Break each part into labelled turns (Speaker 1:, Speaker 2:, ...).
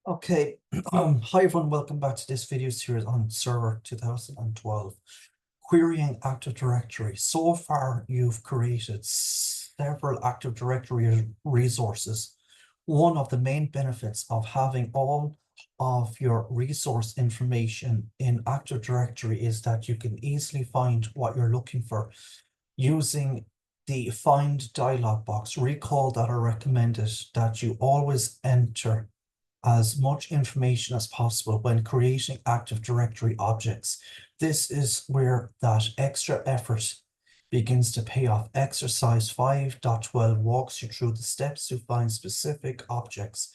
Speaker 1: Okay, hi everyone, welcome back to this video series on Server 2012, querying Active Directory. So far, you've created several Active Directory resources. One of the main benefits of having all of your resource information in Active Directory is that you can easily find what you're looking for using the Find dialog box. Recall that I recommended that you always enter as much information as possible when creating Active Directory objects. This is where that extra effort begins to pay off. Exercise 5.12 walks you through the steps to find specific objects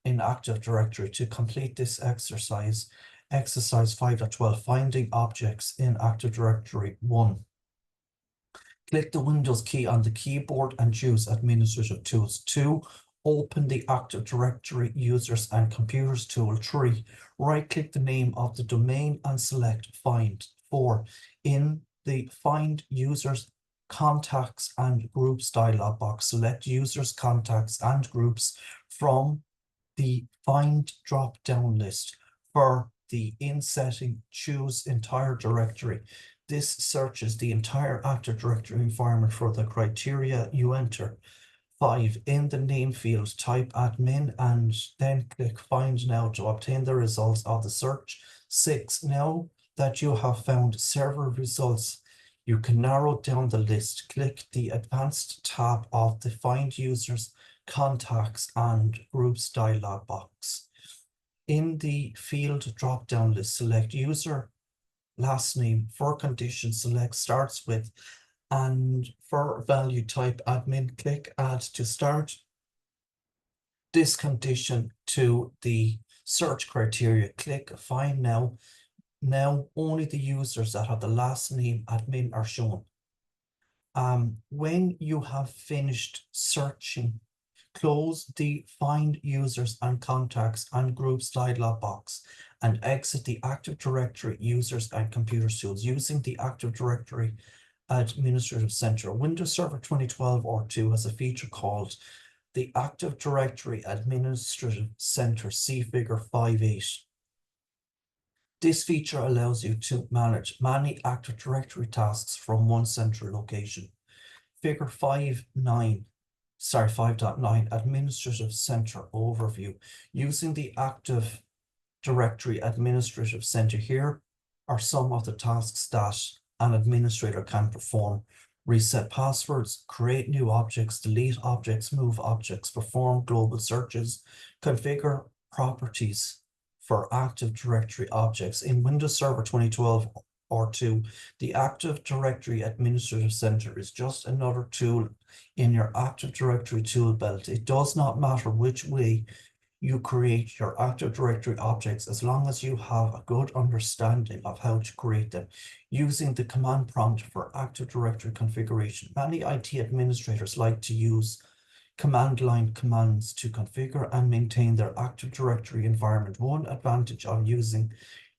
Speaker 1: in Active Directory. To complete this exercise, exercise 5.12, finding objects in Active Directory 1. Click the Windows key on the keyboard and choose Administrative Tools. 2. Open the Active Directory Users and Computers tool. 3. Right-click the name of the domain and select Find. 4. In the Find Users, Contacts and Groups dialog box, select Users, Contacts and Groups from the Find drop-down list. For the In setting, choose Entire Directory. This searches the entire Active Directory environment for the criteria you enter. 5. In the name field, type admin and then click Find Now to obtain the results of the search. 6. Now that you have found several results, you can narrow down the list. Click the Advanced tab of the Find Users, Contacts and Groups dialog box. In the field drop-down list, select User Last Name. For condition, select Starts With, and for value type admin, click Add to Start. This condition to the search criteria, click Find Now. Now only the users that have the last name admin are shown. When you have finished searching, close the Find Users and Contacts and Groups dialog box and exit the Active Directory Users and Computers tools using the Active Directory Administrative Center. Windows Server 2012 R2 has a feature called the Active Directory Administrative Center. See Figure 5.8. This feature allows you to manage many Active Directory tasks from one central location. Figure 5.9, Administrative Center Overview. Using the Active Directory Administrative Center, here are some of the tasks that an administrator can perform: reset passwords, create new objects, delete objects, move objects, perform global searches, configure properties for Active Directory objects. In Windows Server 2012 R2, the Active Directory Administrative Center is just another tool in your Active Directory tool belt. It does not matter which way you create your Active Directory objects as long as you have a good understanding of how to create them. Using the command prompt for Active Directory configuration, many IT administrators like to use command line commands to configure and maintain their Active Directory environment. One advantage of using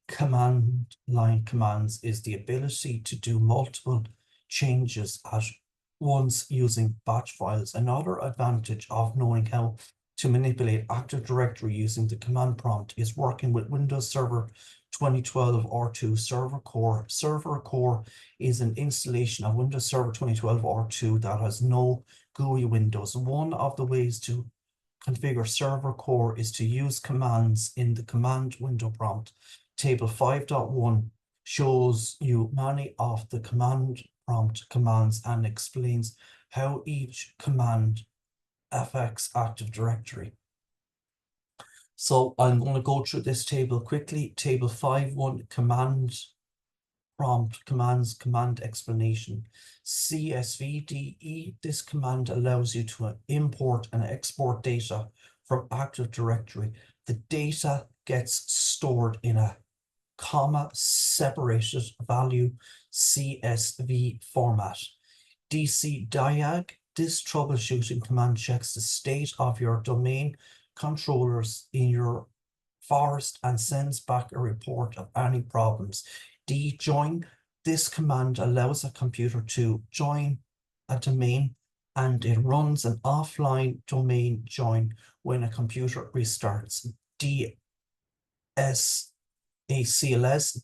Speaker 1: command line commands is the ability to do multiple changes at once using batch files. Another advantage of knowing how to manipulate Active Directory using the command prompt is working with Windows Server 2012 R2 Server Core. Server Core is an installation of Windows Server 2012 R2 that has no GUI windows. One of the ways to configure Server Core is to use commands in the command window prompt. Table 5.1 shows you many of the command prompt commands and explains how each command affects Active Directory. So I'm going to go through this table quickly. Table 5.1, command prompt commands, command explanation. CSVDE, this command allows you to import and export data from Active Directory. The data gets stored in a comma separated value CSV format. DCDiag, this troubleshooting command checks the state of your domain controllers in your forest and sends back a report of any problems. Djoin, this command allows a computer to join a domain and it runs an offline domain join when a computer restarts. ACLS.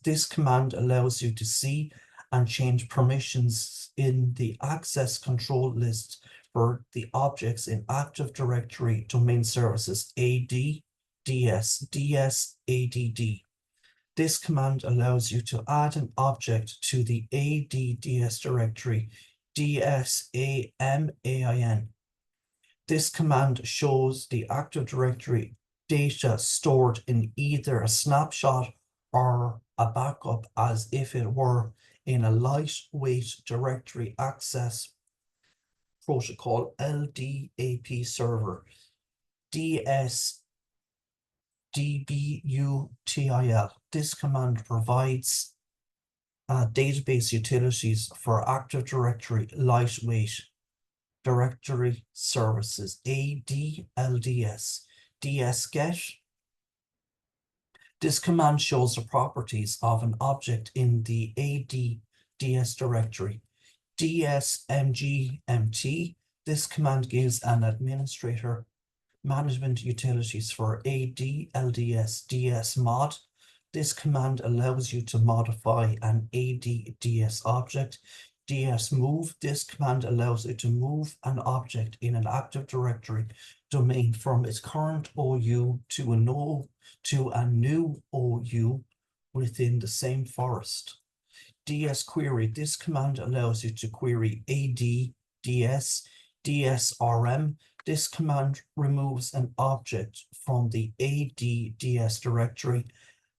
Speaker 1: This command allows you to see and change permissions in the access control list for the objects in Active Directory domain services ADDS, ADD. This command allows you to add an object to the ADDS directory DSAMAIN. This command shows the Active Directory data stored in either a snapshot or a backup as if it were in a lightweight directory access protocol LDAP server DSDBUTIL. This command provides database utilities for Active Directory lightweight directory services ADLDS. dsget. This command shows the properties of an object in the ADDS directory dsmgmt. This command gives an administrator management utilities for ADLDS dsmod. This command allows you to modify an ADDS object. dsmove. This command allows you to move an object in an Active Directory domain from its current OU to a new OU within the same forest. dsquery. This command allows you to query ADDS dsrm. This command removes an object from the ADDS directory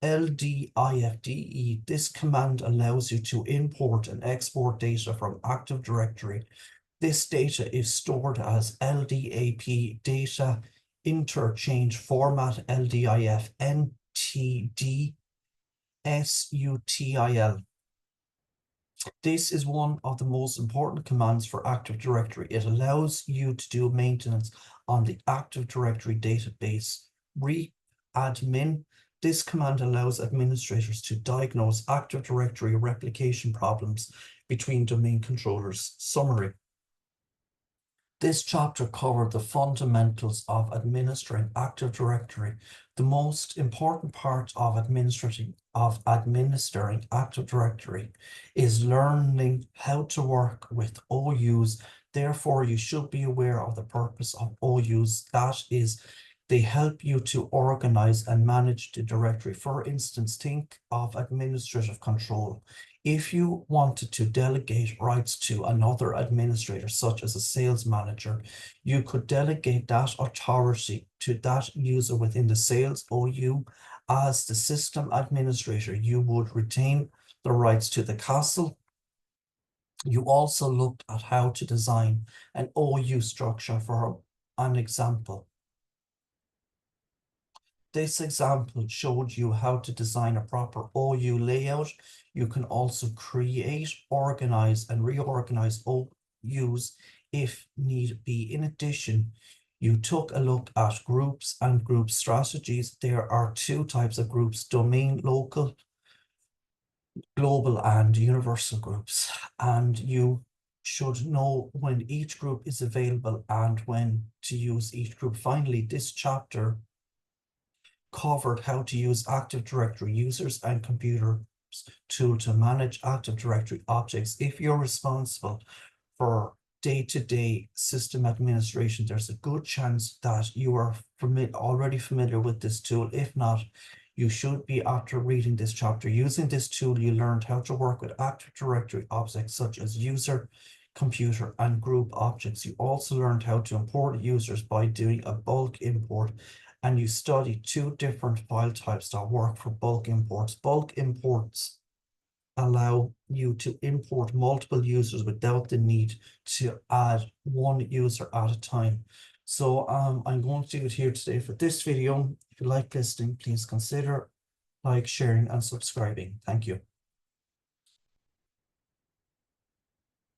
Speaker 1: LDIFDE. This command allows you to import and export data from Active Directory. This data is stored as LDAP data interchange format LDIF NTD SUTIL. This is one of the most important commands for Active Directory. It allows you to do maintenance on the Active Directory database. Readmin. This command allows administrators to diagnose Active Directory replication problems between domain controllers. Summary. This chapter covered the fundamentals of administering Active Directory. The most important part of administering Active Directory is learning how to work with OUs. Therefore, you should be aware of the purpose of OUs. That is, they help you to organize and manage the directory. For instance, think of administrative control. If you wanted to delegate rights to another administrator, such as a sales manager, you could delegate that authority to that user within the sales OU. As the system administrator, you would retain the rights to the castle. You also looked at how to design an OU structure. For an example, this example showed you how to design a proper OU layout. You can also create, organize, and reorganize OUs if need be. In addition, you took a look at groups and group strategies. There are two types of groups: domain, local, global, and universal groups. And you should know when each group is available and when to use each group. Finally, this chapter covered how to use Active Directory users and computers tool to manage Active Directory objects. If you're responsible for day-to-day system administration, there's a good chance that you are already familiar with this tool. If not, you should be after reading this chapter. Using this tool, you learned how to work with Active Directory objects such as user, computer, and group objects. You also learned how to import users by doing a bulk import, and you studied two different file types that work for bulk imports. Bulk imports allow you to import multiple users without the need to add one user at a time. So I'm going to do it here today for this video. If you like listening, please consider like, sharing, and subscribing. Thank you.